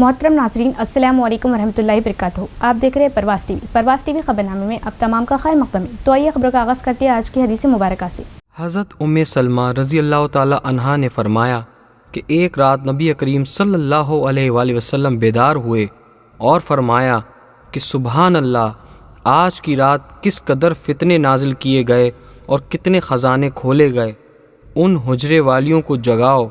मोहतरम नाज़रीन, अस्सलामु अलैकुम वरहमतुल्लाहि वबरकातुहू। आप देख रहे हैं परवास टीवी खबरनामे में अब तमाम का खैर मक़दम है। तो आइए खबरों का आगाज़ करते हैं आज की हदीस मुबारक से। हज़रत उम्मे सलमा रज़ी अल्लाह ताला अन्हा ने फरमाया कि एक रात नबी करीम सल्लल्लाहु अलैहि वसल्लम बेदार हुए और फरमाया कि सुबहान अल्लाह, आज की रात किस कदर फितने नाजिल किए गए और कितने ख़जाने खोले गए। उन हुजरे वालियों को जगाओ,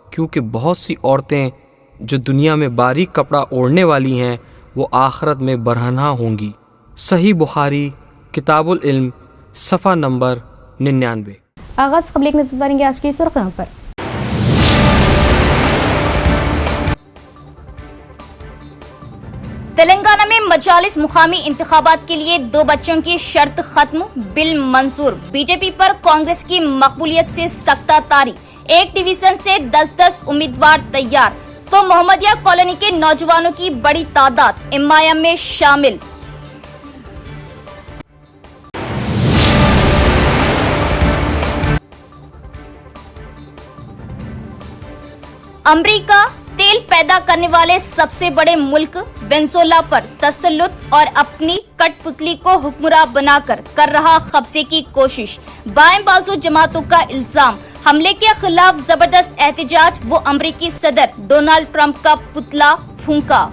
क्योंकि बहुत सी औरतें जो दुनिया में बारीक कपड़ा ओढ़ने वाली हैं वो आखिरत में बरहना होंगी। सही बुखारी किताबुल इल्म सफ़ा नंबर 99। आगाज़ खबर एक नजर डालेंगे आज की सुर्खियों पर। तेलंगाना में मजालिस मुकामी इंतखाबात के लिए 2 बच्चों की शर्त खत्म, बिल मंजूर। बीजेपी पर कांग्रेस की मकबूलियत से सख्ता तारी। एक डिवीजन से 10-10 उम्मीदवार तैयार, तो मोहम्मदिया कॉलोनी के नौजवानों की बड़ी तादाद एमआईएम में शामिल। अमेरिका तेल पैदा करने वाले सबसे बड़े मुल्क वेनेजुएला पर तसल्लुत और अपनी कठपुतली को हुक्मरां बनाकर कर रहा कब्जे की कोशिश। बाएं बाजू जमातों का इल्जाम, हमले के खिलाफ जबरदस्त एहतजाज, वो अमेरिकी सदर डोनाल्ड ट्रंप का पुतला फूंका।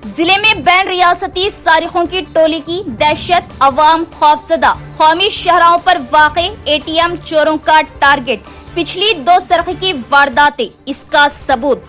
जिले में बैन रियासती सारिखों की टोली की दहशत, अवाम खौफजदा। कौमी शहरों पर वाक़े एटीएम चोरों का टारगेट। पिछली 2 सरखे की वारदातें इसका सबूत।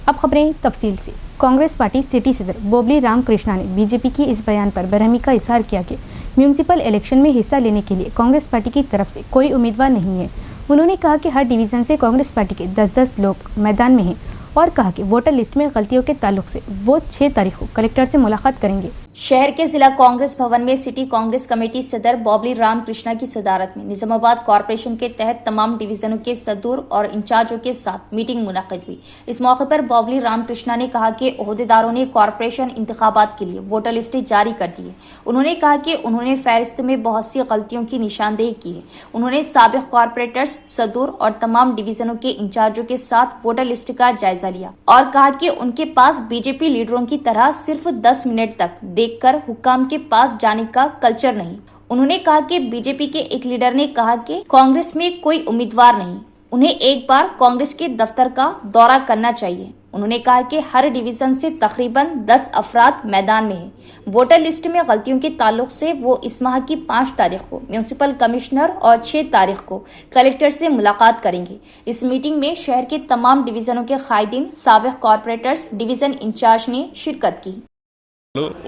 अब खबरें तफसील से। कांग्रेस पार्टी सिटी सदर बोबली रामकृष्णा ने बीजेपी की इस बयान पर बरहमी का इजहार किया कि म्यूनिसिपल इलेक्शन में हिस्सा लेने के लिए कांग्रेस पार्टी की तरफ से कोई उम्मीदवार नहीं है। उन्होंने कहा कि हर डिवीजन से कांग्रेस पार्टी के 10-10 लोग मैदान में हैं और कहा कि वोटर लिस्ट में गलतियों के ताल्लुक से वो 6 तारीख को कलेक्टर से मुलाकात करेंगे। शहर के जिला कांग्रेस भवन में सिटी कांग्रेस कमेटी सदर बॉबली रामकृष्णा की सदारत में निजामाबाद कॉरपोरेशन के तहत तमाम डिवीजनों के सदूर और इंचार्जों के साथ मीटिंग मुनक्किद हुई। इस मौके पर बॉबली रामकृष्णा ने कहा कि ओहदेदारों ने कॉरपोरेशन इंतखाबात के लिए वोटर लिस्टें जारी कर दी है। उन्होंने कहा कि उन्होंने फहरिस्त में बहुत सी गलतियों की निशानदेही की है। उन्होंने साबिक कॉरपोरेटर्स, सदूर और तमाम डिवीजनों के इंचार्जों के साथ वोटर लिस्ट का जायजा लिया और कहा कि उनके पास बीजेपी लीडरों की तरह सिर्फ 10 मिनट तक देखकर हुक्काम के पास जाने का कल्चर नहीं। उन्होंने कहा कि बीजेपी के एक लीडर ने कहा कि कांग्रेस में कोई उम्मीदवार नहीं, उन्हें एक बार कांग्रेस के दफ्तर का दौरा करना चाहिए। उन्होंने कहा कि हर डिवीजन से तकरीबन 10 अफराद मैदान में हैं। वोटर लिस्ट में गलतियों के ताल्लुक से वो इस माह की 5 तारीख को म्यूनिसिपल कमिश्नर और 6 तारीख को कलेक्टर से मुलाकात करेंगे। इस मीटिंग में शहर के तमाम डिवीजनों के कायदीन, साबिक कॉरपोरेटर्स, डिवीजन इंचार्ज ने शिरकत की।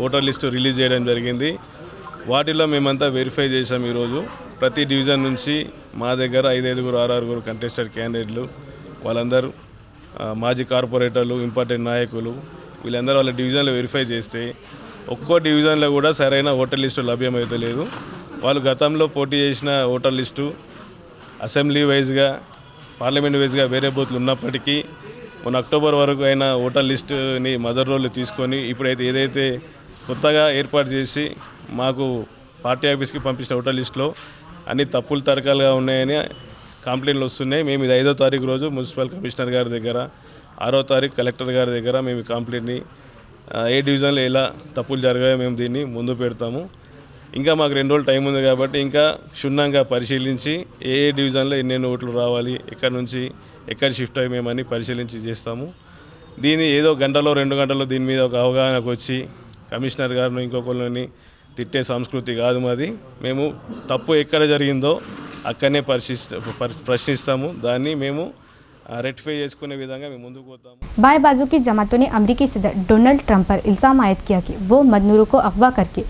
ఓటర్ లిస్టు రిలీజ్ చేయడం జరిగింది। వాటిలో మేమంతా వెరిఫై చేసాం। ఈరోజు ప్రతి డివిజన్ నుంచి మా దగ్గర 5-5 6 కంటెస్టెడ్ క్యాండిడేట్లు, వాళ్ళందరూ మాజీ కార్పొరేటర్లు, ఇంపార్టెంట్ నాయకులు, వీళ్ళందరూ వాళ్ళ డివిజన్లో వెరిఫై చేస్తే ఒక్కో డివిజన్లో కూడా సరైన ఓటర్ లిస్టు లభ్యమవుతలేదు। వాళ్ళు గతంలో పోటీ చేసిన ఓటర్ లిస్టు అసెంబ్లీ వైజ్గా, పార్లమెంట్ వైజ్గా వేరే బూత్లు ఉన్నప్పటికీ మొన్న అక్టోబర్ వరకు అయిన ఓటర్ లిస్టుని మదర్ రోల్ తీసుకొని ఇప్పుడైతే ఏదైతే కొత్తగా ఏర్పాటు చేసి మాకు పార్టీ ఆఫీస్కి పంపించిన ఓటర్ లిస్టులో అన్ని తప్పులు తరకాలుగా ఉన్నాయని కంప్లైంట్లు వస్తున్నాయి। మేము ఇది 5వ తారీఖు రోజు మున్సిపల్ కమిషనర్ గారి దగ్గర, 6వ తారీఖు కలెక్టర్ గారి దగ్గర మేము కంప్లైంట్ని ఏ డివిజన్లో ఎలా తప్పులు జరిగాయో మేము దీన్ని ముందు పెడతాము। ఇంకా మాకు 2 రోజులు టైం ఉంది కాబట్టి ఇంకా క్షుణ్ణంగా పరిశీలించి ఏ డివిజన్లో ఎన్నెన్ని ఓట్లు రావాలి, ఎక్కడి నుంచి ఎక్కడ షిఫ్ట్ అయ్యి మేమని పరిశీలించి చేస్తాము। దీన్ని ఏదో గంటలో 2 గంటల్లో దీని మీద ఒక అవగాహనకు వచ్చి కమిషనర్ గారిని ఇంకొకరిని తిట్టే సంస్కృతి కాదు మాది। మేము తప్పు ఎక్కడ జరిగిందో అక్కడనే ప్రశ్నిస్తాము, దాన్ని మేము रेक्टिफाई చేసుకునే విధంగా మేము ముందుకు పోతాము। बाएं बाजू की जमातों ने अमेरिकी सदर डोनाल्ड ट्रंप पर इल्जाम आयद किया कि वो मजदूरों को अगवा करके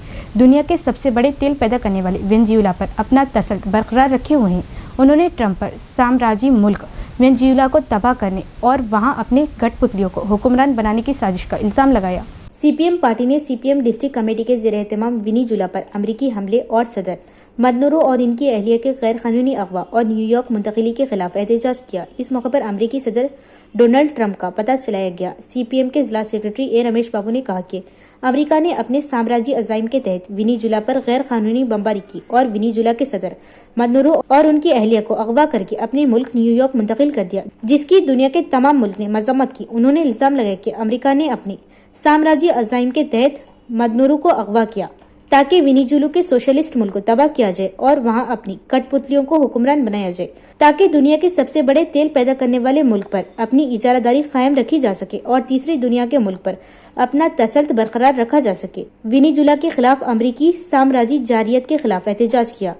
दुनिया के सबसे बड़े तेल पैदा करने वाले वेनेजुएला पर अपना तसल्लुत बरकरार रखे हुए हैं। उन्होंने ट्रंप पर साम्राज्यी मुल्क वेनेजुएला को तबाह करने और वहां अपने कठपुतलियों को हुक्मरान बनाने की साजिश का इल्जाम लगाया। सीपीएम पार्टी ने सीपीएम डिस्ट्रिक्ट कमेटी के ज़ेर एहतमाम विनी जुला पर अमरीकी हमले और सदर मदनूरो और इनकी अहलिया के गैर कानूनी अगवा और न्यूयॉर्क मुंतकिली के खिलाफ एहतजाज किया। इस मौके पर अमरीकी सदर डोनाल्ड ट्रंप का पता चलाया गया। सीपीएम के जिला सेक्रेटरी ए रमेश बाबू ने कहा कि अमेरिका ने अपने साम्राज्य अजाइम के तहत विनी जुला पर गैर कानूनी बमबारी की और विनी जुला के सदर मदनूरो और उनकी अहलिया को अगवा करके अपने मुल्क न्यूयॉर्क मुंतकिल कर दिया, जिसकी दुनिया के तमाम मुल्क ने मजम्मत की। उन्होंने इल्जाम लगाया कि अमेरिका ने अपने साम्राज्य अजाइम के तहत मदनूरो को अगवा किया ताकि वेनेजुएला के सोशलिस्ट मुल्क को तबाह किया जाए और वहां अपनी कठपुतलियों को हुक्मरान बनाया जाए, ताकि दुनिया के सबसे बड़े तेल पैदा करने वाले मुल्क पर अपनी इजारादारी कायम रखी जा सके और तीसरी दुनिया के मुल्क पर अपना तसल्लुत बरकरार रखा जा सके। वेनेजुएला के खिलाफ अमरीकी साम्राज्य जारियत के खिलाफ एहतजाज किया।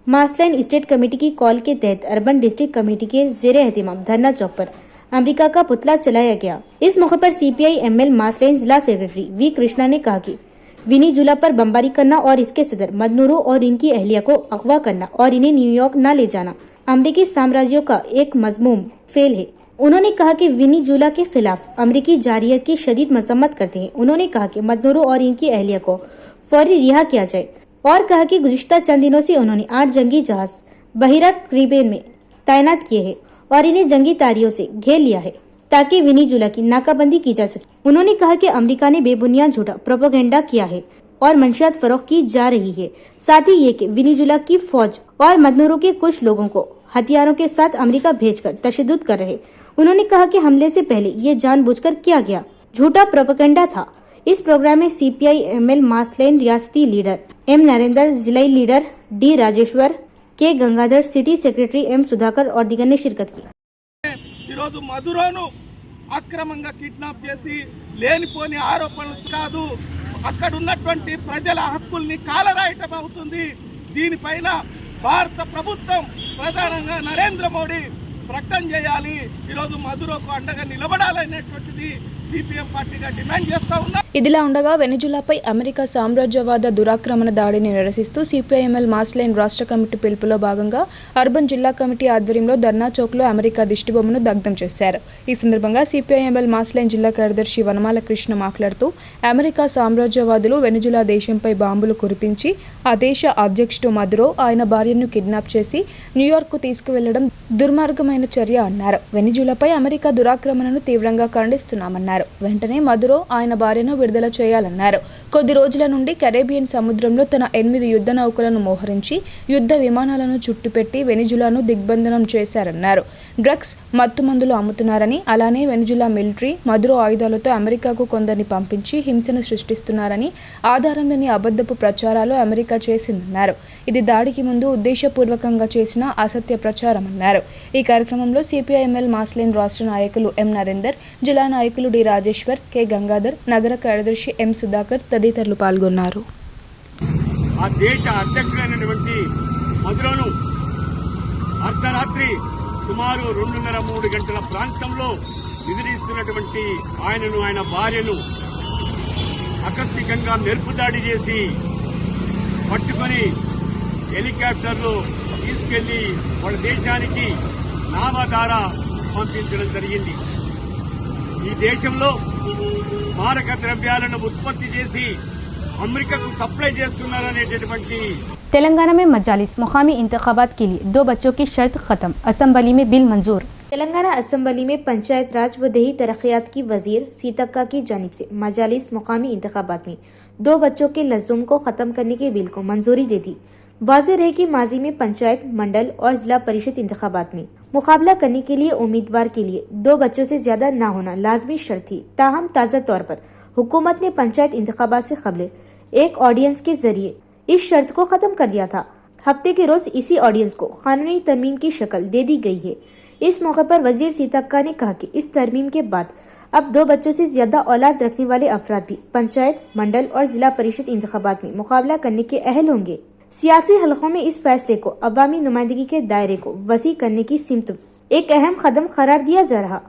मार्शलैंड स्टेट कमेटी की कॉल के तहत अर्बन डिस्ट्रिक्ट कमेटी के ज़ेर एहतमाम धरना चौक पर अमेरिका का पुतला चलाया गया। इस मौके पर सीपीआई एमएल मार्शलैंड जिला सेक्रेटरी वी कृष्णा ने कहा कि वेनेजुएला पर बमबारी करना और इसके सदर मदनूरो और इनकी अहलिया को अगवा करना और इन्हें न्यूयॉर्क न ले जाना अमरीकी साम्राज्यों का एक मजमूम फेल है। उन्होंने कहा कि वेनेजुएला के खिलाफ अमरीकी जारियत की शदीद मजम्मत करते हैं। उन्होंने कहा कि मदनूरो और इनकी अहलिया को फौरी रिहा किया जाए और कहा कि गुज़िश्ता चंद दिनों से उन्होंने 8 जंगी जहाज बहिरा कैरिबियन में तैनात किए हैं और इन्हें जंगी तारियों से घेर लिया है ताकि वेनेजुएला की नाकाबंदी की जा सके। उन्होंने कहा कि अमेरिका ने बेबुनियाद झूठा प्रोपेगेंडा किया है और मंशियात फरोख्त की जा रही है। साथ ही ये कि वेनेजुएला की फौज और मदनूरो के कुछ लोगों को हथियारों के साथ अमेरिका भेजकर तशद्दुद कर रहे। उन्होंने कहा कि हमले से पहले ये जानबूझकर किया गया झूठा प्रोपेगेंडा था। इस प्रोग्राम में सीपीआई एमएल मार्शलैंड रियासती लीडर एम नरेंद्र, जिलाई leader D Rajeshwar, K Gangadhar, city secretary M Sudhakar और दीगर ने शिरकत की। ఈరోజు మధురోను అక్రమంగా కిడ్నాప్ చేసి లేనిపోని ఆరోపణలు కాదు, అక్కడ ఉన్నటువంటి ప్రజల హక్కుల్ని కాలరాయటం అవుతుంది. దీనిపైన భారత ప్రభుత్వం ప్రధానంగా నరేంద్ర మోడీ ప్రకటన చేయాలి. ఈరోజు మధురోకు అండగా నిలబడాలనేటువంటిది సిపిఎం పార్టీగా డిమాండ్ చేస్తా ఉన్నా. ఇదిలా ఉండగా వెనిజులాపై అమెరికా సామ్రాజ్యవాద దురాక్రమణ దాడిని నిరసిస్తూ సిపిఐఎంఎల్ మాస్లైన్ రాష్ట్ర కమిటీ పిలుపులో భాగంగా అర్బన్ జిల్లా కమిటీ ఆధ్వర్యంలో ధర్నా చౌక్లో అమెరికా దిష్టిబొమ్మను దగ్ధం చేశారు. ఈ సందర్భంగా సిపిఐఎంఎల్ మాస్లైన్ జిల్లా కార్యదర్శి వనమాల కృష్ణ మాట్లాడుతూ అమెరికా సామ్రాజ్యవాదులు వెనిజులా దేశంపై బాంబులు కురిపించి ఆ దేశ అధ్యక్షుడు మదురో ఆయన భార్యను కిడ్నాప్ చేసి న్యూయార్క్కు తీసుకువెళ్లడం దుర్మార్గమైన చర్య అన్నారు. వెనిజులాపై అమెరికా దురాక్రమణను తీవ్రంగా ఖండిస్తున్నామన్నారు. వెంటనే మదురో ఆయన భార్యను విడుదల చేయాలన్నారు. కొద్ది రోజుల నుండి కరేబియన్ సముద్రంలో తన 8 యుద్ధ నౌకలను మోహరించి యుద్ధ విమానాలను చుట్టుపెట్టి వెనిజులాను దిగ్బంధనం చేశారన్నారు. డ్రగ్స్, మత్తుమందులు అమ్ముతున్నారని, అలానే వెనిజులా మిలిటరీ మదురో ఆయుధాలతో అమెరికాకు కొందరిని పంపించి హింసను సృష్టిస్తున్నారని ఆధారం లేని అబద్ధపు ప్రచారాలు అమెరికా చేసిందన్నారు. ఇది దాడికి ముందు ఉద్దేశపూర్వకంగా చేసిన అసత్య ప్రచారమన్నారు. ఈ కార్యక్రమంలో సిపిఐఎంఎల్ మాస్లైన్ రాష్ట్ర నాయకులు ఎం నరేందర్, జిల్లా నాయకులు డి రాజేశ్వర్, కె గంగాధర్, నగర కార్యదర్శి ఎం సుధాకర్ తదితరులు పాల్గొన్నారు. ఆ దేశ అధ్యక్షుడైనటువంటి మదురోను అర్ధరాత్రి సుమారు 2:30-3 గంటల ప్రాంతంలో నిద్రిస్తున్నటువంటి ఆయనను, ఆయన భార్యను ఆకస్మికంగా మెరుపుదాడి చేసి పట్టుకొని హెలికాప్టర్లో తీసుకెళ్లి వాళ్ళ దేశానికి నావా ద్వారా పంపించడం జరిగింది. ఈ దేశంలో మారక ద్రవ్యాలను ఉత్పత్తి చేసి అమెరికాకు సప్లై చేస్తున్నారనేటటువంటి तेलंगाना में मजालिस मुकामी इंतखाबात के लिए 2 बच्चों की शर्त खत्म, असम्बली में बिल मंजूर। तेलंगाना असम्बली में पंचायत राज व देही तरक्यात की वजीर सीतक्का की जानिब से मजालिस मुकामी इंतखाबात में 2 बच्चों के लज़ुम को खत्म करने के बिल को मंजूरी दे दी। वाज़ेह है कि माजी में पंचायत, मंडल और जिला परिषद इंतखाबात में मुकाबला करने के लिए उम्मीदवार के लिए 2 बच्चों से ज्यादा न होना लाजमी शर्त थी। ताहम ताज़ा तौर पर हुकूमत ने पंचायत इंतखाबात से कबल एक ऑडियंस के जरिए इस शर्त को खत्म कर दिया था। हफ्ते के रोज इसी ऑडियंस को कानूनी तरमीम की शक्ल दे दी गई है। इस मौके पर वजीर सीतक्का ने कहा कि इस तरमीम के बाद अब 2 बच्चों से ज्यादा औलाद रखने वाले अफराद भी पंचायत, मंडल और जिला परिषद इंतखाबात में मुकाबला करने के अहल होंगे। सियासी हलकों में इस फैसले को अवामी नुमाइंदगी के दायरे को वसी करने की सिमत एक अहम कदम करार दिया जा रहा।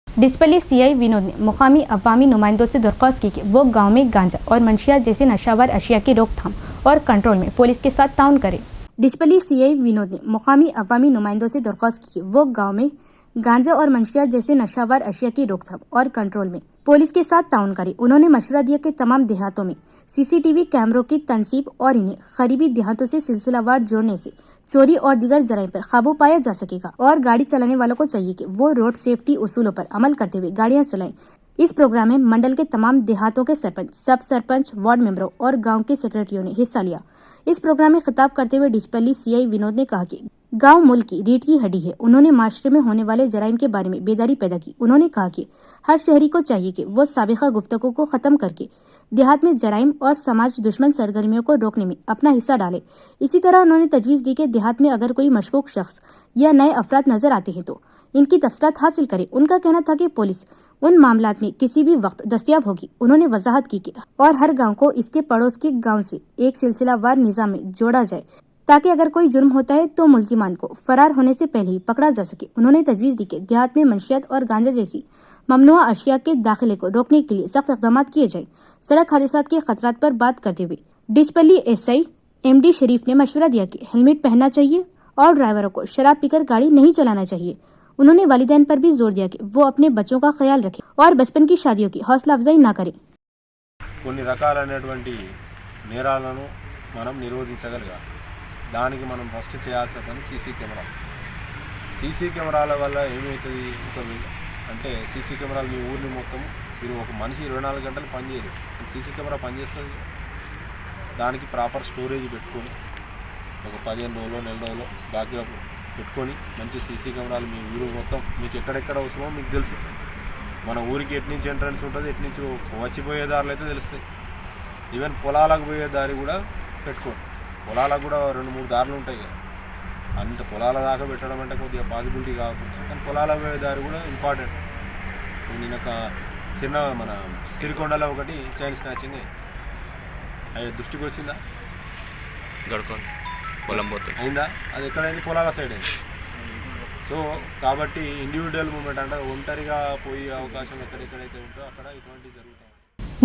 डिस्पली सीआई विनोद ने मुकामी अवामी नुमाइंदों से दरख्वास्त की कि वो गांव में गांजा और मंशियात जैसे नशावर अशिया की रोकथाम और कंट्रोल में पुलिस के साथ ताउन करें। डिस्पली सीआई विनोद ने मुकामी अवामी नुमाइंदों से दरख्वास्त की कि वो गांव में गांजा और मंशियात जैसे नशावर अशिया की रोकथाम और कंट्रोल में पुलिस के साथ ताउन करें। उन्होंने मशवरा दिया कि तमाम देहातों में CCTV कैमरों की तनसीब और इन्हें करीबी देहातों से सिलसिलावार जोड़ने से चोरी और दीगर जराइम पर काबू पाया जा सकेगा और गाड़ी चलाने वालों को चाहिए कि वो रोड सेफ्टी उसूलों पर अमल करते हुए गाड़ियां चलाएं। इस प्रोग्राम में मंडल के तमाम देहातों के सरपंच, सब सरपंच, वार्ड मेंबरों और गांव के सेक्रेटरियों ने हिस्सा लिया। इस प्रोग्राम में खिताब करते हुए डिस्पल्ली CI विनोद ने कहा कि गांव मुल्क की रीढ़ की हड्डी है। उन्होंने माशरे में होने वाले जराइम के बारे में बेदारी पैदा की। उन्होंने कहा कि हर शहरी को चाहिए कि वो साबिका गुफ्तगू को खत्म करके देहात में जराइम और समाज दुश्मन सरगर्मियों को रोकने में अपना हिस्सा डाले। इसी तरह उन्होंने तजवीज दी कि देहात में अगर कोई मशकूक शख्स या नए अफराद नजर आते हैं तो इनकी तफसीलात हासिल करे। उनका कहना था कि पुलिस उन मामलात में किसी भी वक्त दस्तयाब होगी। उन्होंने वजाहत की कि और हर गांव को इसके पड़ोस के गांव से एक सिलसिलावार निजाम में जोड़ा जाए ताकि अगर कोई जुर्म होता है तो मुल्जिमान को फरार होने से पहले ही पकड़ा जा सके। उन्होंने तजवीज दी कि देहात में मंशियात और गांजा जैसी ममनुआ अशिया के दाखिले को रोकने के लिए सख्त इक़दाम किए जाए। सड़क हादसात के खतरात पर बात करते हुए डिस्पल्ली SI MD शरीफ ने मशवरा दिया कि हेलमेट पहनना चाहिए और ड्राइवरों को शराब पीकर गाड़ी नहीं चलाना चाहिए। उन्होंने वालिदैन पर भी जोर दिया कि वो अपने बच्चों का ख्याल रखें और बचपन की शादियों की हौसला अफजाई न करें। కొన్ని రకాలైనటువంటి నేరాలను మనం నిరోధించగలగాలి। దానికి మనం ఫస్ట్ చేయాల్సిన పని సీసీ కెమెరాల వల్ల ఏమవుతుంది అంటే సీసీ కెమెరాలు మీ ఊరిని మొత్తం మీరు ఒక మనిషి 24 గంటలు పనిచేయదు, సీసీ కెమెరా పనిచేస్తుంది। దానికి ప్రాపర్ స్టోరేజ్ పెట్టుకొని ఒక 15 రోజులు నెల రోజులు బ్యాక్అప్ పెట్టుకొని మంచి సీసీ కెమెరాలు మీ ఊరు మొత్తం మీకు ఎక్కడెక్కడ అవసరమో మీకు తెలుసు। మన ఊరికి ఎటు నుంచి ఎంట్రన్స్ ఉంటుంది, ఎటు నుంచి వచ్చిపోయే దారులు అయితే తెలుస్తాయి। ఈవెన్ పొలాలకు పోయే దారి కూడా పెట్టుకోండి। పొలాలకు కూడా 2-3 దారులు ఉంటాయి కదా, అంత పొలాల దాకా పెట్టడం అంటే కొద్దిగా పాసిబిలిటీ కాకపోవచ్చు, కానీ పొలాలకు పోయే దారి కూడా ఇంపార్టెంట్। నేను ఒక చిన్న మన సిరికొండలో ఒకటి చైన్ స్నాచింగ్ అది దృష్టికి వచ్చిందా? గడుకోండి పొలం పోతే అయిందా? అది ఎక్కడైంది? పొలాల సైడ్ అయింది। సో కాబట్టి ఇండివిజువల్ మూమెంట్ అంటే ఒంటరిగా పోయే అవకాశం ఎక్కడెక్కడైతే ఉంటుందో అక్కడ ఇటువంటి జరుగుతాయి।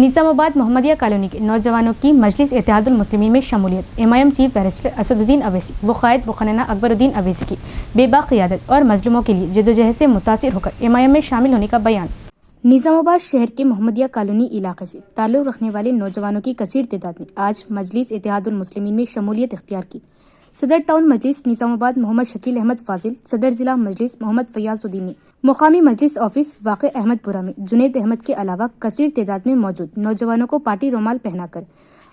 निजामाबाद मोहम्मदिया कॉलोनी के नौजवानों की मजलिस इत्तेहादुल मुस्लिमीन में शमूलियत। MIM chief barrister Asaduddin Owaisi व क़ायद मुखन्ना अकबरुद्दीन अवैसी की बेबाक क़ियादत और मजलूमों के लिए जदोजहद से मुतासिर होकर MIM में शामिल होने का बयान। निजामाबाद शहर के मोहम्मदिया कॉलोनी इलाके से ताल्लुक़ रखने वाले नौजवानों की कसीर तादाद ने आज मजलिस इत्तेहादुल मुस्लिमीन में शमूलियत इख्तियार की। सदर टाउन मजलिस निजामाबाद मोहम्मद शकील अहमद फाजिल, सदर जिला मजलिस मोहम्मद फयाजुद्दीन ने मुकामी मजलिस ऑफिस वाक़े अहमदपुरा में जुनैद अहमद के अलावा कसीर तादाद में मौजूद नौजवानों को पार्टी रोमाल पहनाकर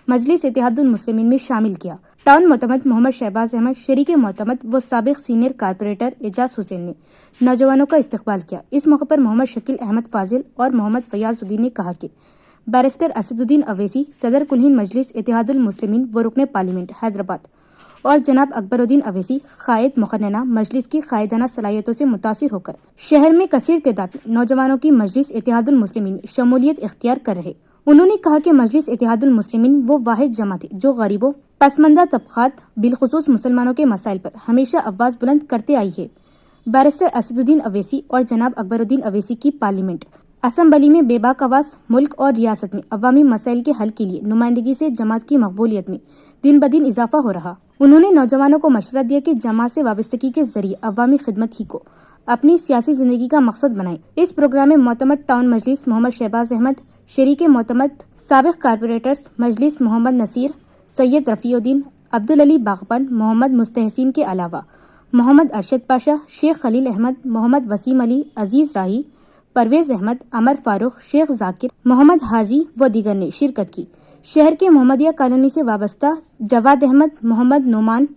मजलिस इत्तेहादुल मुस्लिमीन में शामिल किया। टाउन मोतमद मोहम्मद शहबाज अहमद, शरीक मोतमद व साबिक सीनियर कारपोरेटर एजाज हुसैन ने नौजवानों का इस्तकबाल किया। इस मौके पर मोहम्मद शकील अहमद फाजिल और मोहम्मद फयाजुद्दीन ने कहा कि बैरिस्टर असदुद्दीन अवैसी सदर कुल्हीन मजलिस इत्तेहादुल मुस्लिमीन व रुकन पार्लियामेंट हैदराबाद और जनाब अकबरुद्दीन अवैसी क़ायद मुखन्ना मजलिस की क़ायदाना सलाहियतों से मुतासिर होकर शहर में कसीर तादाद में नौजवानों की मजलिस इत्तेहादुल मुस्लिमीन में शमूलियत इख्तियार कर रहे। उन्होंने कहा कि मजलिस इत्तेहादुल मुस्लिमीन वो वाहिद जमात है जो गरीबों, पसमंदा तबक़ात बिलखुसूस मुसलमानों के मसाइल पर हमेशा आवाज़ बुलंद करते आई है। बैरिस्टर असदुद्दीन अवैसी और जनाब अकबरुद्दीन अवैसी की पार्लियामेंट असम्बली में बेबाक आवाज़ मुल्क और रियासत में अवामी मसाइल के हल के लिए नुमाइंदगी से जमात की मकबूलियत में दिन ब दिन इजाफा हो रहा। उन्होंने नौजवानों को मशवरा दिया कि जमात से वाबस्तगी के जरिए अवामी खिदमत ही को अपनी सियासी जिंदगी का मकसद बनाएं। इस प्रोग्राम में मोतमद टाउन मजलिस मोहम्मद शहबाज अहमद, शरीक मोतमद साबिक कारपोरेटर्स मजलिस मोहम्मद नसीर, सैयद रफ़ीउद्दीन, अब्दुल अली बागपन, मोहम्मद मुस्तहसीन के अलावा मोहम्मद अरशद पाशा, शेख खलील अहमद, मोहम्मद वसीम अली, अजीज राही, परवेज अहमद, अमर फारूक, शेख जाकिर, मोहम्मद हाजी व दीगर ने शिरकत की। शहर के मोहम्मदिया कॉलोनी से वाबस्ता जवाद अहमद, मोहम्मद नुमान,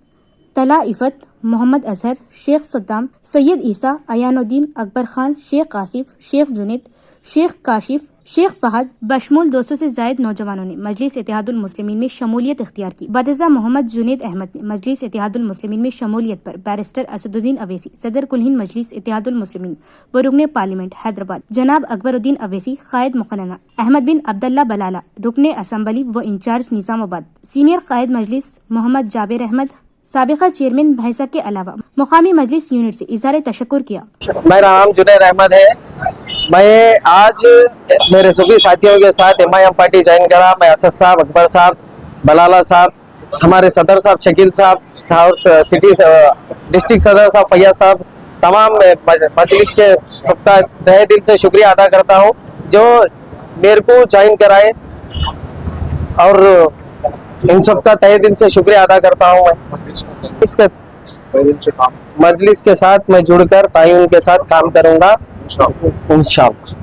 तला इफ़त, मोहम्मद अजहर, शेख सद्दाम, सैयद ईसा, अयानुद्दीन, अकबर खान, शेख आसिफ, शेख जुनेद, शेख काशिफ, शेख फहद बशमूल 200 से जायद नौजवानों ने मजलिस इत्तेहादुल मुस्लिमीन में शमूलियत इख्तियार की। बदजा मोहम्मद जुनेद अहमद ने मजलिस इत्तेहादुल मुस्लिमीन में शमूलियत पर बैरिस्टर असदुद्दीन अवैसी सदर कुल्हीन मजलिस इत्तेहादुल मुस्लिमीन व रुकन पार्लियामेंट हैदराबाद, जनाब अकबरुद्दीन अवैसी क़ायद मुखन्ना, अहमद बिन अब्दुल्ला बलाला रुकन असम्बली व इंचार्ज निजामाबाद, सीनियर क़ायद मजलिस मोहम्मद जाबिर अहमद, साबिका चेयरमैन भैंसा के अलावा मुकामी मजलिस यूनिट से इज़हार तशक्कुर किया। मेरा नाम जुनैद अहमद है। मैं आज मेरे सभी साथियों के साथ MIM पार्टी ज्वाइन करा। मैं असद साहब, अकबर साहब, बलाला साहब, हमारे सदर साहब शकील साहब और सिटी डिस्ट्रिक्ट सदर साहब फैयाज साहब तमाम मजलिस के सबका तहे दिल से शुक्रिया अदा करता हूँ जो मेरे को ज्वाइन कराए, और इन सबका तहे दिल से शुक्रिया अदा करता हूँ मैं। इसके मजलिस के साथ मैं जुड़कर तायुन के साथ काम करूंगा इंशाअल्लाह।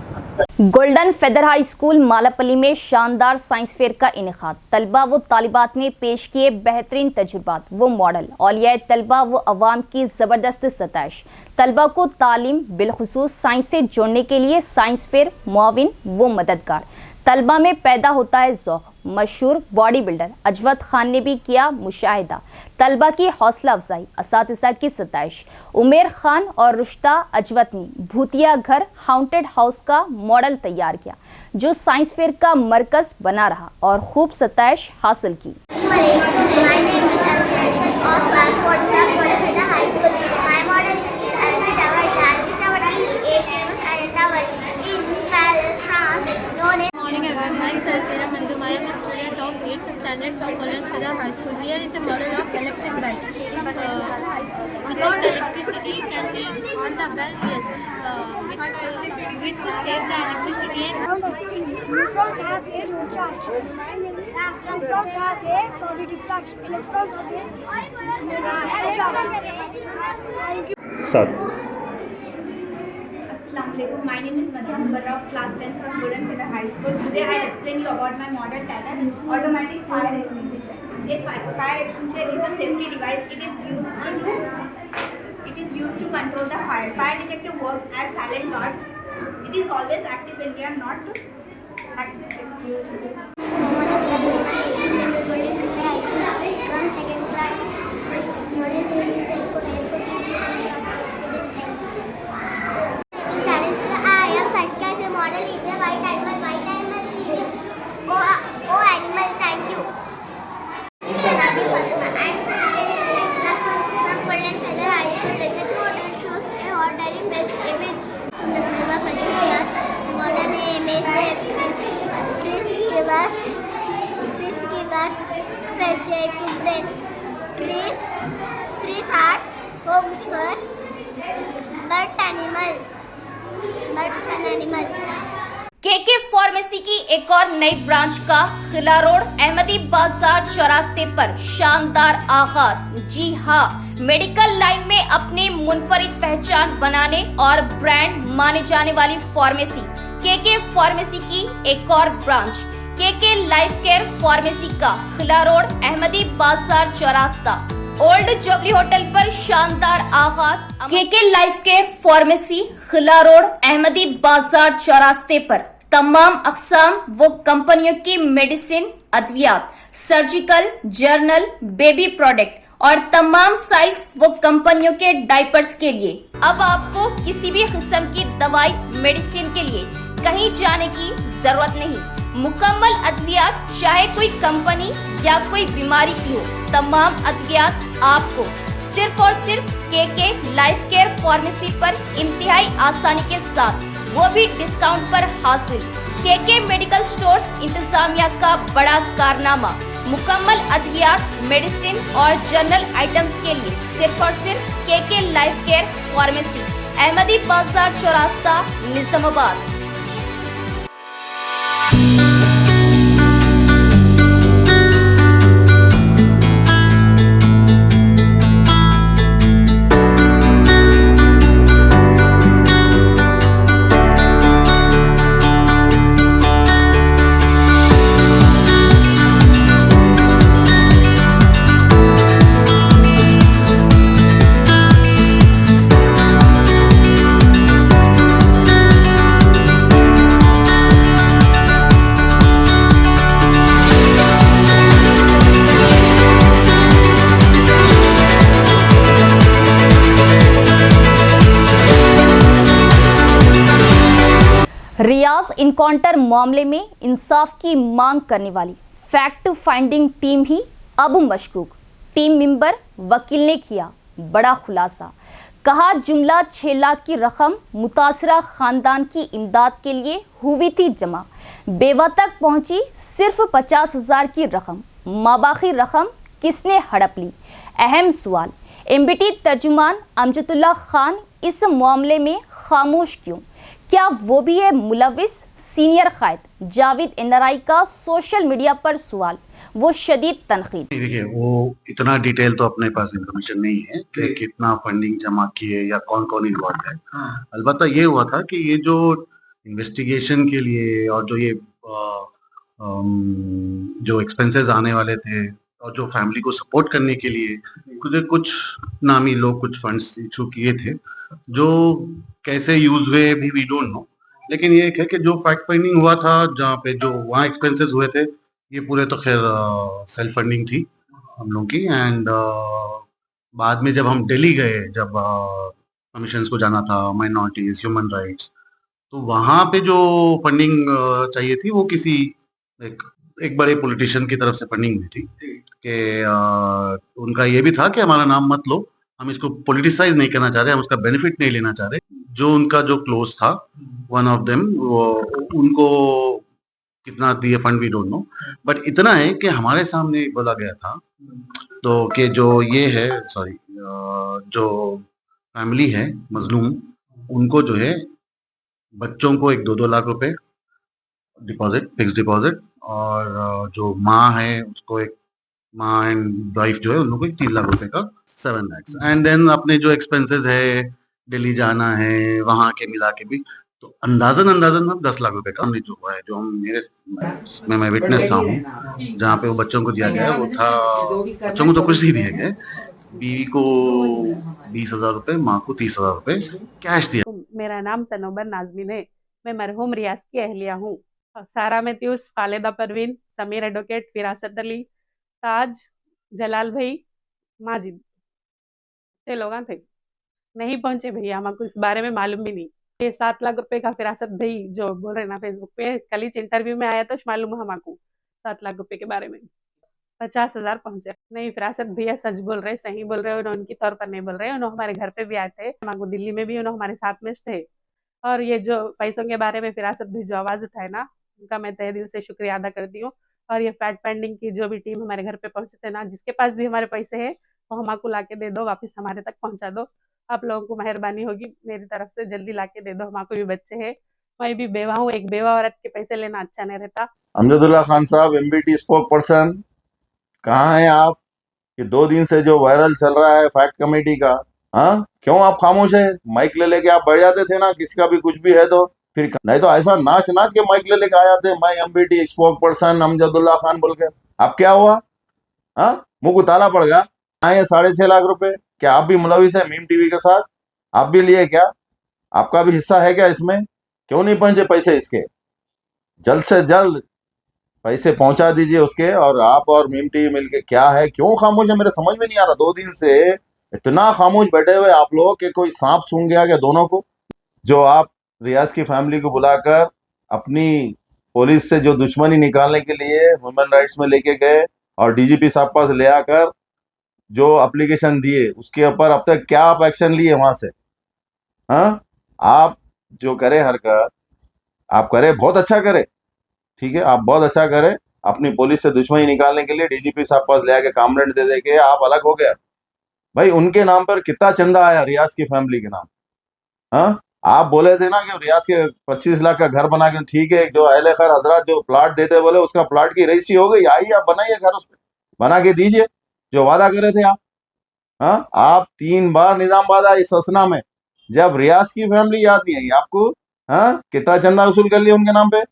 Golden feather high school Malapalli में शानदार साइंस फेयर का इनेकाद। तलबा व तालिबात ने पेश किए बेहतरीन तजुर्बात व मॉडल। औलिया तलबा व अवाम की ज़बरदस्त सताइश। तलबा को तालीम बिलखुसूस साइंस से जोड़ने के लिए साइंस फेयर मुआविन व मददगार। तलबा में पैदा होता है ज़ौक़। मशहूर बॉडी बिल्डर अजवत खान ने भी किया मुशाहिदा। तलबा की हौसला अफजाई, असातिज़ा की सताइश। उमेर खान और रुश्ता अजवत ने भूतिया घर हाउंटेड हाउस का मॉडल तैयार किया जो साइंस फेयर का मरकज बना रहा और खूब सताइश हासिल की। Myself, Veera Manju, I am a student of 8th standard from Golden Feather High School. Here is a model of electric bell. Without electricity, can we on the bell? Yes. With to save the electricity. Neutrons have a low charge. Protons have a positive charge. Electrons have a negative charge. Thank you. Sir. My name is Madhya Mubara of class 10 from Golden Feather High School. Today I will explain you about my model titled automatic fire extinguisher. A fire extinguisher is a safety device. It is used to control the fire. Fire detector works as silent guard. It is always active when we are not active. Fresh air to breathe. Trees are home for bird animal. KK pharmacy की एक और नई branch का Khila road Ahmadi Bazar चौरास्ते पर शानदार आगाज। जी हाँ, मेडिकल लाइन में अपने मुनफरिद पहचान बनाने और ब्रांड माने जाने वाली फार्मेसी केके फार्मेसी की एक और branch KK life care pharmacy का Khila road Ahmadi Bazar चौरास्ता old jubilee hotel पर शानदार आगाज। KK life care pharmacy Khila road Ahmadi Bazar चौरास्ते पर तमाम अक़साम व कंपनियों की मेडिसिन, अद्वियात, सर्जिकल, जर्नल, बेबी प्रोडक्ट और तमाम साइज व कंपनियों के डायपर्स के लिए अब आपको किसी भी किस्म की दवाई मेडिसिन के लिए कहीं जाने की जरूरत नहीं। मुकम्मल अद्वियात चाहे कोई कंपनी या कोई बीमारी की हो, तमाम अद्वियात आपको सिर्फ और सिर्फ केके लाइफ केयर फार्मेसी पर इंतहाई आसानी के साथ, वो भी डिस्काउंट पर हासिल। केके मेडिकल स्टोर्स इंतजामिया का बड़ा कारनामा मुकम्मल अद्वियात, मेडिसिन और जनरल आइटम्स के लिए सिर्फ और सिर्फ KK life care pharmacy Ahmadi Bazar Chaurasta Nizamabad. रियाज इनकाउंटर मामले में इंसाफ की मांग करने वाली फैक्ट फाइंडिंग टीम ही अब मशकूक। टीम मेंबर वकील ने किया बड़ा खुलासा। कहा जुमला 6 लाख की रकम मुतासरा खानदान की इमदाद के लिए हुई थी जमा, बेवा तक पहुंची सिर्फ 50,000 की रकम, माबाकी रकम किसने हड़प ली? अहम सवाल। एमबीटी तर्जुमान अमजदुल्ला खान इस मामले में खामोश क्यों? क्या वो भी है मुलविस? सीनियर कायद जावेद एनआरआई का सोशल मीडिया पर सवाल, वो शदीद तनकीद। देखिए, वो इतना डिटेल तो अपने पास इंफॉर्मेशन नहीं है कि कितना फंडिंग जमा किए या कौन कौन इन्वॉल्व है। अलबत्ता ये हुआ था कि ये जो इन्वेस्टिगेशन के लिए और जो ये जो एक्सपेंसेस आने वाले थे और जो फैमिली को सपोर्ट करने के लिए कुछ नामी लोग कुछ फंड्स इशू किए थे, जो कैसे यूज हुए भी वी डोंट नो। लेकिन ये है कि जो फैक्ट फाइंडिंग हुआ था, जहाँ पे जो वहाँ एक्सपेंसेस हुए थे, ये पूरे तो खैर सेल्फ फंडिंग थी हम लोग की। एंड बाद में जब हम दिल्ली गए, जब कमीशंस को जाना था, माइनॉरिटीज, ह्यूमन राइट्स, तो वहाँ पे जो फंडिंग चाहिए थी वो किसी एक बड़े पॉलिटिशियन की तरफ से फंडिंग हुई थी कि उनका ये भी था कि हमारा नाम मत लो, हम इसको पॉलिटिसाइज नहीं करना चाह रहे, हम उसका बेनिफिट नहीं लेना चाह रहे। जो उनका जो क्लोज था, वन ऑफ देम, उनको कितना दिए fund we don't know, but इतना है कि हमारे सामने बोला गया था तो कि जो ये है जो फैमिली है मजलूम, उनको जो है बच्चों को 2-2 लाख रुपए डिपॉजिट, फिक्स डिपॉजिट, और जो माँ है उसको माँ एंड वाइफ जो है उन लोगों को 3 लाख रुपए का 7 लाख, एंड देन अपने जो एक्सपेंसेस है, दिल्ली जाना है, वहाँ के मिला के भी तो अंदाजन अब 10 लाख रुपए का हमने जो हुआ है, जो हम मैं विटनेस रहा हूँ, जहाँ पे वो बच्चों को दिया गया वो था, बच्चों को तो कुछ नहीं दिया गया, बीवी को 20,000 रुपए, माँ को 30,000 रुपए कैश दिया। मेरा नाम सनोबर नाजमीन है, मैं मरहूम रियाज की अहलिया हूँ। सारा मैथ्यूज, खालिदा परवीन, समीर एडवोकेट, फिरासत अली, ताज, जलाल भाई, माजिद, ये लोग थे नहीं पहुंचे भैया, हमको इस बारे में मालूम भी नहीं। ये 7 लाख रुपए का फिरासत भाई जो बोल रहे ना फेसबुक पे, कल ही इंटरव्यू में आया तो मालूम हमको 7 लाख रुपए के बारे में। 50,000 पहुंचे नहीं। फिरासत भैया सच बोल रहे, सही बोल रहे, उन्होंने उनकी तौर पर नहीं बोल रहे। उन्होंने हमारे घर पे भी आए थे, हमको दिल्ली में भी उन्होंने हमारे साथ में थे। और ये जो पैसों के बारे में फिरासत भी जो आवाज उठाए ना, उनका मैं तहे दिल से शुक्रिया अदा करती हूँ। और ये फैक्ट फाइंडिंग की जो भी टीम हमारे घर पे पहुंचे थे ना, जिसके पास भी हमारे पैसे है वो हमको लाके दे दो, वापस हमारे तक पहुंचा दो। आप लोगों को मेहरबानी होगी, मेरी तरफ से जल्दी लाके दे दो। हमको भी बच्चे है, मैं भी बेवा हूँ, एक बेवा औरत के पैसे लेना अच्छा नहीं रहता। अमजदुल्ला खान साहब, एमबीटी स्पोक पर्सन, कहाँ हैं आप? ये 2 दिन से जो वायरल चल रहा है फैक्ट कमेटी का, हाँ, क्यों आप खामोश है? माइक ले लेके आप बढ़ जाते थे ना, किसी का भी कुछ भी है तो फिर, नहीं तो ऐसा नाच के माइक ले लेके आ जाते, मैं MBT spoke person Amjadullah Khan बोल के। अब क्या हुआ? हाँ, मुंह को ताला पड़ गया। आए 6.5 लाख रुपए, क्या आप भी मुलविस है मीम टीवी के साथ? आप भी लिए क्या? आपका भी हिस्सा है क्या इसमें? क्यों नहीं पहुंचे पैसे इसके? जल्द से जल्द पैसे पहुंचा दीजिए उसके। और आप और मीम टीवी मिलके क्या है, क्यों खामोश है? मेरे समझ में नहीं आ रहा। 2 दिन से इतना खामोश बैठे हुए आप लोग कि कोई सांप सूंघ गया क्या दोनों को? जो आप रियाज की फैमिली को बुलाकर अपनी पुलिस से जो दुश्मनी निकालने के लिए ह्यूमन राइट्स में लेके गए और डीजीपी साहब पास ले आकर जो एप्लीकेशन दिए, उसके ऊपर अब तक क्या आप एक्शन लिए वहां से? हाँ, आप जो करे हरकत आप करे, बहुत अच्छा करे, ठीक है, आप बहुत अच्छा करे। अपनी पुलिस से दुश्मनी निकालने के लिए डीजीपी साहब पास ले आके कामरेंट दे दे के आप अलग हो गए। भाई, उनके नाम पर कितना चंदा आया रियाज की फैमिली के नाम? हाँ, आप बोले थे ना कि रियाज के 25 लाख का घर बना के, ठीक है, जो अहले खैर हजरात जो प्लाट देते बोले उसका प्लाट की रजिस्ट्री हो गई, आइए आप बनाइए घर, उस पर बना के दीजिए जो वादा करे थे आप। हाँ, आप 3 बार निजामाबाद आए इस ससना में, जब रियाज की फैमिली याद नहीं आई आपको। हाँ, कितना चंदा वसूल कर लिया उनके नाम पे।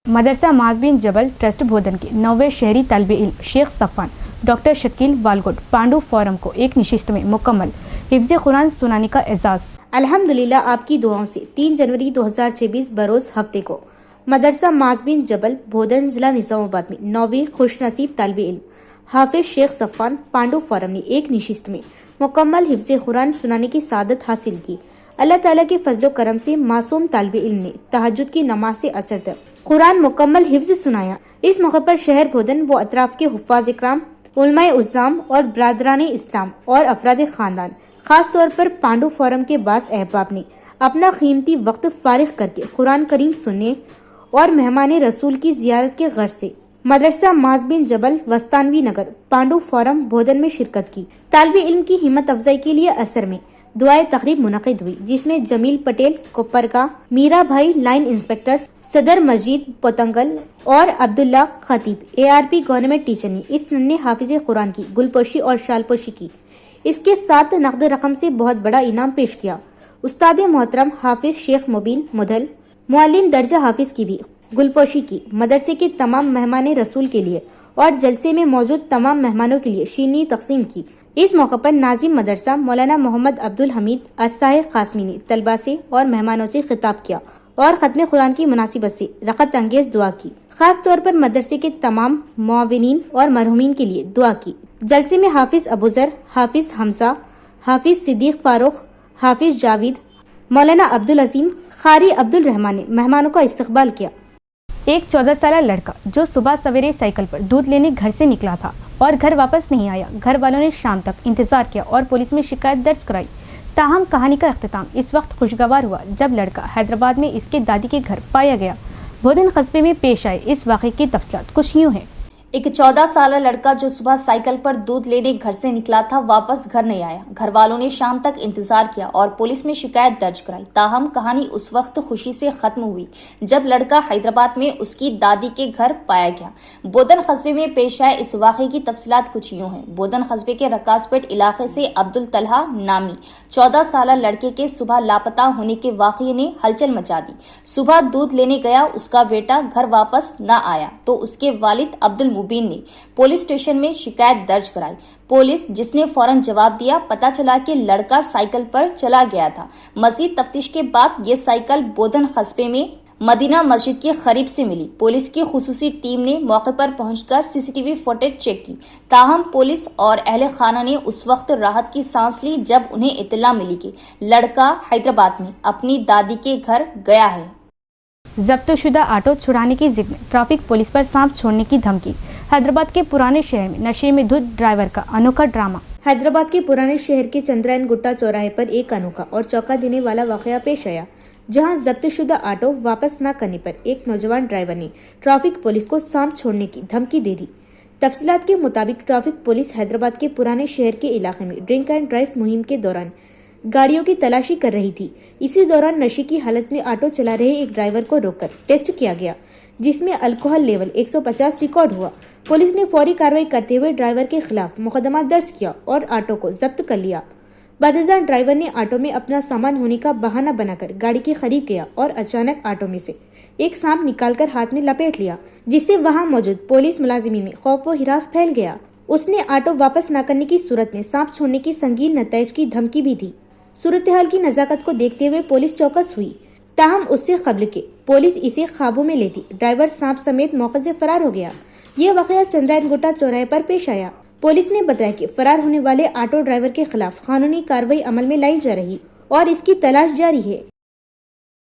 मदरसा माज बिन जबल ट्रस्ट भोदन के 9वें शहरी तलबे इल्म शेख सफ़ान डॉक्टर शकील वालगोट पांडु फोरम को एक निशिस्त में मुकम्मल हिफ्ज़ कुरान सुनाने का एजाज़। अल्हम्दुलिल्लाह, आपकी दुआओं से 3 जनवरी 2026 बरोज हफ्ते को मदरसा माज बिन जबल भोदन जिला निजामाबाद में 9वीं खुशनसीब तलबे इल्म हाफिज शेख सफ़ान पांडु फोरम ने एक निशिस्त में मुकम्मल हिफ्ज़ कुरान सुनाने की सादत हासिल की। अल्लाह ताला के फजलो करम से मासूम तालिबे इल्म ने तहज्जुद की नमाज से असर तक कुरान मुकम्मल हिफ्ज़ सुनाया। इस मौके पर शहर भोदन व अतराफ के हुफ़ाज़ इकराम, उलमाए उज़्ज़ाम और बरादरान इस्लाम और अफराद खानदान, खास तौर पर पांडु फोरम के बास अहबाब ने अपना कीमती वक्त फारिग करके कुरान करीम सुनने और मेहमान रसूल की जियारत के गर्ज से मदरसा माज बिन जबल वस्तानवी नगर पांडु फोरम भोदन में शिरकत की। तालिबे इल्म की हिम्मत अफजाई के लिए असर में दुआए तकरीब मुनक़िद हुई, जिसमें जमील पटेल कोपरका, मीरा भाई लाइन इंस्पेक्टर, सदर मस्जिद पोतंगल और अब्दुल्ला खतीब ARP गवर्नमेंट टीचर ने इस नन्हे हाफिज कुरान की गुलपोशी और शालपोशी की। इसके साथ नकद रकम से बहुत बड़ा इनाम पेश किया। उस्ताद मोहतरम हाफिज शेख मुबीन मुदल मुअल्लिम दर्जा हाफिज की भी गुलपोशी की। मदरसे के तमाम मेहमान रसूल के लिए और जलसे में मौजूद तमाम मेहमानों के लिए शीनी तकसीम की। इस मौके पर नाजिम मदरसा मौलाना मोहम्मद अब्दुल हमीद अस्साए कासमी ने तलबा से और मेहमानों से खिताब किया और खत्म कुरान की मुनासिबत से रकत अंगेज दुआ की। खास तौर पर मदरसे के तमाम मुआविनीन और मरहुमीन के लिए दुआ की। जलसे में हाफिज अबूजर, हाफिज हमसा, हाफिज सिद्दीक फारूक, हाफिज जावेद, मौलाना अब्दुल अजीम, खारी अब्दुल रहमान ने मेहमानों का इस्तकबाल किया। एक 14 साल लड़का जो सुबह सवेरे साइकिल पर दूध लेने घर से निकला था और घर वापस नहीं आया। घर वालों ने शाम तक इंतजार किया और पुलिस में शिकायत दर्ज कराई। ताहम कहानी का अख्तिताम इस वक्त खुशगवार हुआ जब लड़का हैदराबाद में इसके दादी के घर पाया गया। बोधन कस्बे में पेश आए इस वाक़े की तफसीलात कुछ यूँ हैं। एक 14 साल लड़का जो सुबह साइकिल पर दूध लेने घर से निकला था वापस घर नहीं आया। घर वालों ने शाम तक इंतजार किया और पुलिस में शिकायत दर्ज कराई। ताहम कहानी उस वक्त खुशी से खत्म हुई जब लड़का हैदराबाद में उसकी दादी के घर पाया गया। बोधन कस्बे में पेश आए इस वाक़े की तफसीलात कुछ यूँ हैं। बोधन कस्बे के रकासपेट इलाके से अब्दुल तलहा नामी 14 साल लड़के के सुबह लापता होने के वाक़े ने हलचल मचा दी। सुबह दूध लेने गया, उसका बेटा घर वापस न आया तो उसके वालिद अब्दुल मुबीन ने पुलिस स्टेशन में शिकायत दर्ज कराई। पुलिस जिसने फौरन जवाब दिया, पता चला कि लड़का साइकिल पर चला गया था। मजीद तफ्तीश के बाद ये साइकिल बोधन कस्बे में मदीना मस्जिद के करीब से मिली। पुलिस की खुसूसी टीम ने मौके पर पहुंचकर CCTV फुटेज चेक की। ताहम पुलिस और अहले खाना ने उस वक्त राहत की सांस ली जब उन्हें इत्तला मिली कि लड़का हैदराबाद में अपनी दादी के घर गया है। जब्तशुदा ऑटो छुड़ाने की जिद में ट्रैफिक पुलिस पर सांप छोड़ने की धमकी। हैदराबाद के पुराने शहर में नशे में धुत ड्राइवर का अनोखा ड्रामा। हैदराबाद के पुराने शहर के चंद्रायन गुट्टा चौराहे पर एक अनोखा और चौंका देने वाला वाकया पेश आया, जहां जब्तशुदा ऑटो वापस न करने पर एक नौजवान ड्राइवर ने ट्रैफिक पुलिस को सांप छोड़ने की धमकी दे दी। तफसीलात के मुताबिक ट्रैफिक पुलिस हैदराबाद के पुराने शहर के इलाके में ड्रिंक एंड ड्राइव मुहिम के दौरान गाड़ियों की तलाशी कर रही थी। इसी दौरान नशे की हालत में ऑटो चला रहे एक ड्राइवर को रोककर टेस्ट किया गया, जिसमें अल्कोहल लेवल 150 रिकॉर्ड हुआ। पुलिस ने फौरी कार्रवाई करते हुए ड्राइवर के खिलाफ मुकदमा दर्ज किया और ऑटो को जब्त कर लिया। बदनज़र ड्राइवर ने ऑटो में अपना सामान होने का बहाना बनाकर गाड़ी के करीब गया और अचानक ऑटो में से एक सांप निकालकर हाथ में लपेट लिया, जिससे वहां मौजूद पुलिस मुलाजिमीन में खौफ व हिरास फैल गया। उसने ऑटो वापस न करने की सूरत में सांप छोड़ने की संगीन नतज की धमकी भी दी। सूरत हाल की नजाकत को देखते हुए पुलिस चौकस हुई। ताहम उससे कबल के पुलिस इसे काबू में लेती ड्राइवर सांप समेत मौके से फरार हो गया। यह वाकया चंद्रायन गुट्टा चौराहे पर पेश आया। पुलिस ने बताया कि फरार होने वाले ऑटो ड्राइवर के खिलाफ कानूनी कार्रवाई अमल में लाई जा रही और इसकी तलाश जारी है।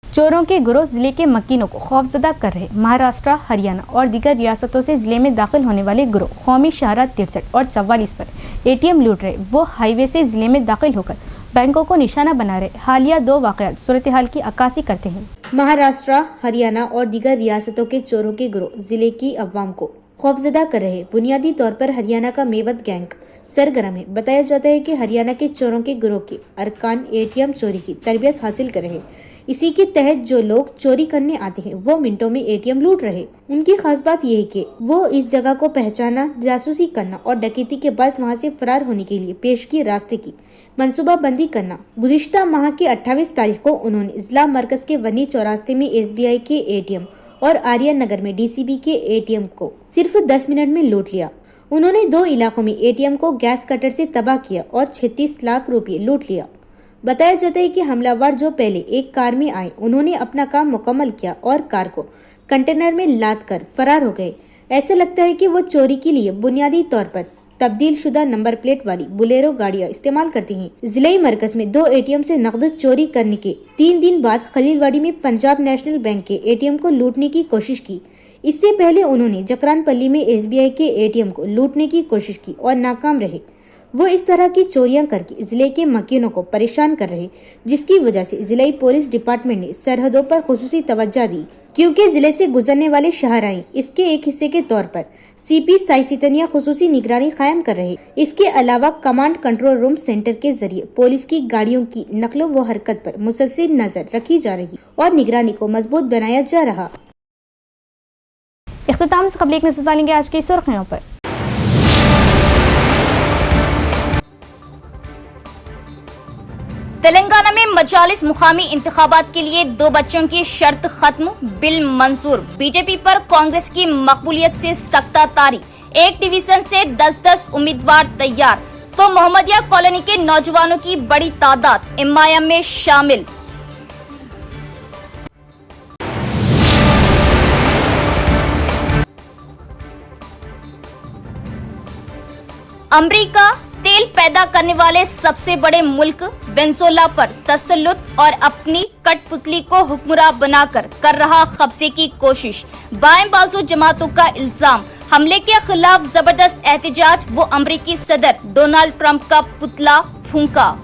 चोरों के गिरोह जिले के मकीनों को खौफजदा कर रहे। महाराष्ट्र, हरियाणा और दीगर रियासतों से जिले में दाखिल होने वाले गिरोह कौमी शाहराह 63 और 44 पर ATM लूट रहे। वो हाईवे से जिले में दाखिल होकर बैंकों को निशाना बना रहे। हालिया 2 वाकयात सूरत हाल की अक्कासी करते हैं। महाराष्ट्र, हरियाणा और दीगर रियासतों के चोरों के गिरोह जिले की अवाम को खौफजदा कर रहे। बुनियादी तौर पर हरियाणा का मेवत गैंग सरगर्म है। बताया जाता है कि हरियाणा के चोरों के गिरोह के अरकान ATM चोरी की तरबियत हासिल कर रहे। इसी के तहत जो लोग चोरी करने आते हैं वो मिनटों में ATM लूट रहे। उनकी खास बात यह है कि वो इस जगह को पहचाना, जासूसी करना और डकैती के बाद वहां से फरार होने के लिए पेशगी रास्ते की मंसूबाबंदी करना। गुज़िश्ता माह की 28 तारीख को उन्होंने जिला मरकज के वनी चौरास्ते में SBI के ATM और आर्यन नगर में DCB के ATM को सिर्फ 10 मिनट में लूट लिया। उन्होंने 2 इलाकों में ATM को गैस कटर से तबाह किया और 36 लाख रुपए लूट लिया। बताया जाता है कि हमलावर जो पहले एक कार में आए, उन्होंने अपना काम मुकम्मल किया और कार को कंटेनर में लाद कर फरार हो गए। ऐसा लगता है कि वो चोरी के लिए बुनियादी तौर पर तब्दील शुदा नंबर प्लेट वाली बुलेरो गाड़ियां इस्तेमाल करती हैं। जिले मरकज में 2 ATM से नकद चोरी करने के 3 दिन बाद खलीलवाड़ी में पंजाब नेशनल बैंक के ATM को लूटने की कोशिश की। इससे पहले उन्होंने जकरानपल्ली में SBI के ATM को लूटने की कोशिश की और नाकाम रहे। वो इस तरह की चोरियां करके जिले के मकीनों को परेशान कर रहे, जिसकी वजह से जिले पुलिस डिपार्टमेंट ने सरहदों पर खुसूसी तवज्जो दी, क्योंकि जिले से गुजरने वाले शहराई इसके एक हिस्से के तौर पर सीपी साई सितनिया खुसूसी निगरानी कायम कर रहे। इसके अलावा कमांड कंट्रोल रूम सेंटर के जरिए पुलिस की गाड़ियों की नकलो व हरकत पर मुसलसल नजर रखी जा रही और निगरानी को मजबूत बनाया जा रहा। इख्तिताम से कबल एक नजर डालेंगे आज की सुर्खियों पर। तेलंगाना में मजालिस मुकामी इंतखाबात के लिए 2 बच्चों की शर्त खत्म, बिल मंजूर। बीजेपी पर कांग्रेस की मकबूलियत से सख्ता तारी, एक डिवीजन से 10-10 उम्मीदवार तैयार, तो मोहम्मदिया कॉलोनी के नौजवानों की बड़ी तादाद एमआईएम में शामिल। अमेरिका तेल पैदा करने वाले सबसे बड़े मुल्क वेनेजुएला पर तसल्लुत और अपनी कठपुतली को हुक्मरान बनाकर कर रहा कब्जे की कोशिश। बाएं बाजू जमातों का इल्जाम, हमले के खिलाफ जबरदस्त एहतजाज, वो अमेरिकी सदर डोनाल्ड ट्रंप का पुतला फूंका।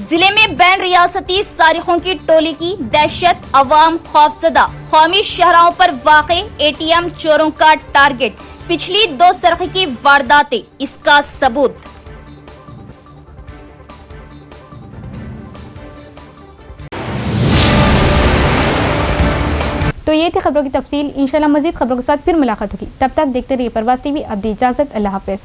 जिले में बैन रियासती सारिखों की टोली की दहशत, अवाम खौफजदा, कौमी शहरों पर वाक़े एटीएम चोरों का टारगेट, पिछली 2 सरखे की वारदातें इसका सबूत। तो ये थी खबरों की तफसील। इंशाल्लाह मजीद खबरों के साथ फिर मुलाकात होगी। तब तक देखते रहिए परवाज़ टीवी। अब दी इजाजत, अल्लाह हाफिज।